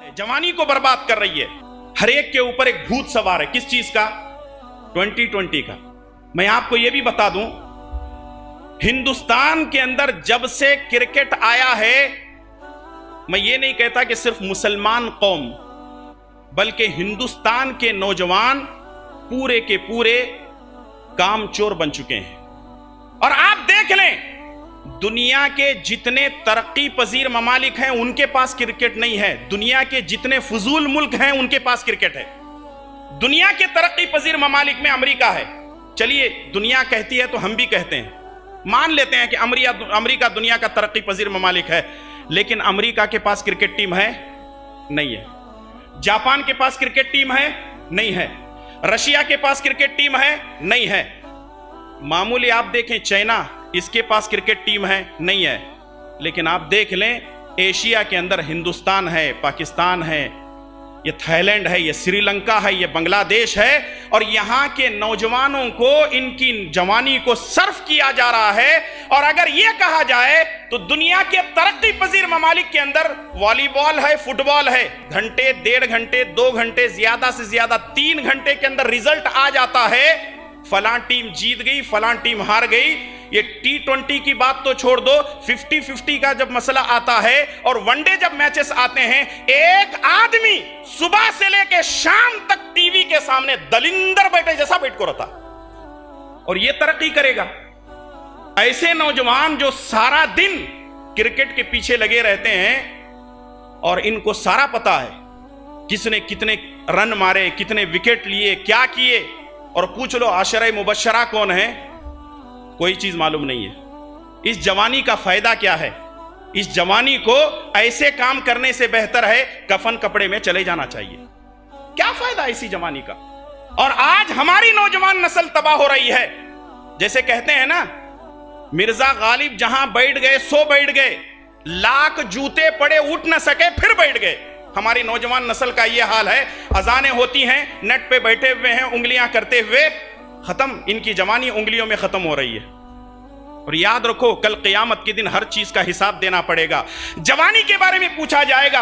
जवानी को बर्बाद कर रही है। हर एक के ऊपर एक भूत सवार है। किस चीज का? 2020 का। मैं आपको यह भी बता दूं, हिंदुस्तान के अंदर जब से क्रिकेट आया है, मैं ये नहीं कहता कि सिर्फ मुसलमान कौम, बल्कि हिंदुस्तान के नौजवान पूरे के पूरे कामचोर बन चुके हैं। और आप देख लें, दुनिया के जितने तरक्की पजीर ममालिक हैं उनके पास क्रिकेट नहीं है। दुनिया के जितने फजूल मुल्क हैं उनके पास क्रिकेट है। दुनिया के तरक्की पजीर ममालिक में अमेरिका है। चलिए, दुनिया कहती है तो हम भी कहते हैं, मान लेते हैं कि अमेरिका दुनिया का तरक्की पजीर ममालिक है, लेकिन अमेरिका के पास क्रिकेट टीम है? नहीं है। जापान के पास क्रिकेट टीम है? नहीं है। रशिया के पास क्रिकेट टीम है? नहीं है। मामूली आप देखें, चाइना, इसके पास क्रिकेट टीम है? नहीं है। लेकिन आप देख लें, एशिया के अंदर हिंदुस्तान है, पाकिस्तान है, ये थाईलैंड है, ये श्रीलंका है, ये बांग्लादेश है, और यहां के नौजवानों को, इनकी जवानी को सर्फ किया जा रहा है। और अगर यह कहा जाए तो दुनिया के तरक्की पजीर ममालिक के अंदर वॉलीबॉल है, फुटबॉल है, घंटे, 1.5 घंटे, 2 घंटे, ज्यादा से ज्यादा 3 घंटे के अंदर रिजल्ट आ जाता है। फलां टीम जीत गई, फलां टीम हार गई। ये T20 की बात तो छोड़ दो, 50-50 का जब मसला आता है और वनडे जब मैचेस आते हैं, एक आदमी सुबह से लेकर शाम तक टीवी के सामने दलिंदर बैठे जैसा बैठ को रहता, और ये तरक्की करेगा। ऐसे नौजवान जो सारा दिन क्रिकेट के पीछे लगे रहते हैं और इनको सारा पता है किसने कितने रन मारे, कितने विकेट लिए, क्या किए, और पूछ लो आशरे मुबशरा कौन है, कोई चीज मालूम नहीं है। इस जवानी का फायदा क्या है? इस जवानी को ऐसे काम करने से बेहतर है कफन कपड़े में चले जाना चाहिए। क्या फायदा इसी जवानी का? और आज हमारी नौजवान नस्ल तबाह हो रही है। जैसे कहते हैं ना, मिर्जा गालिब जहां बैठ गए सो बैठ गए, लाख जूते पड़े उठ न सके फिर बैठ गए। हमारी नौजवान नस्ल का यह हाल है। अजानें होती हैं, नेट पे बैठे हुए हैं, उंगलियां करते हुए, खत्म, इनकी जवानी उंगलियों में खत्म हो रही है। और याद रखो, कल क़यामत के दिन हर चीज का हिसाब देना पड़ेगा। जवानी के बारे में पूछा जाएगा,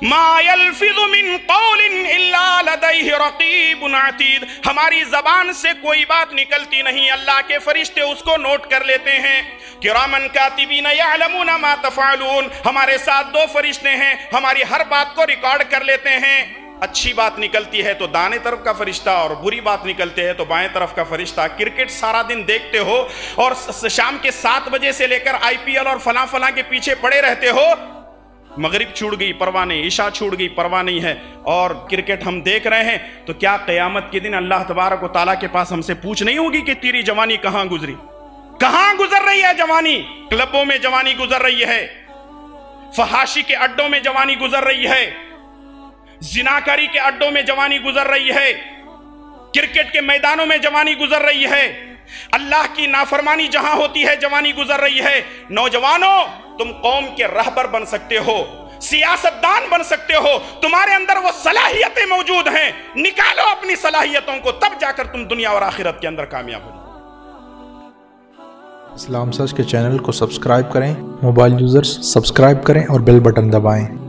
मा यल्फिज़ु मिन क़ौलिन इल्ला लदैहि रक़ीबुन अतीद। हमारी जबान से कोई बात निकलती नहीं, अल्लाह के फरिश्ते उसको नोट कर लेते हैं। किरामन कातिबीन यअलमून मा तफ़अलून। हमारे साथ 2 फरिश्ते हैं, हमारी हर बात को रिकॉर्ड कर लेते हैं। अच्छी बात निकलती है तो दाएं तरफ का फरिश्ता, और बुरी बात निकलते है तो बाएं तरफ का फरिश्ता। क्रिकेट सारा दिन देखते हो और शाम के 7 बजे से लेकर IPL और फलां फलां के पीछे पड़े रहते हो। मगरिब छूट गई परवाह नहीं, ईशा छूट गई परवाह नहीं है, और क्रिकेट हम देख रहे हैं। तो क्या क़यामत के दिन अल्लाह तबारक व तआला के पास हमसे पूछ नहीं होगी कि तेरी जवानी कहां गुजरी? कहां गुजर रही है जवानी? क्लबों में जवानी गुजर रही है, फहाशी के अड्डों में जवानी गुजर रही है, जिनाकारी के अड्डों में जवानी गुजर रही है, क्रिकेट के मैदानों में जवानी गुजर रही है, अल्लाह की नाफरमानी जहां होती है जवानी गुजर रही है। नौजवानों, तुम कौम के रहबर बन सकते हो, सियासतदान बन सकते हो, तुम्हारे अंदर वो सलाहियतें मौजूद हैं। निकालो अपनी सलाहियतों को, तब जाकर तुम दुनिया और आखिरत के अंदर कामयाब हो। इस्लाम सर्च के चैनल को सब्सक्राइब करें, मोबाइल यूजर्स सब्सक्राइब करें और बेल बटन दबाएं।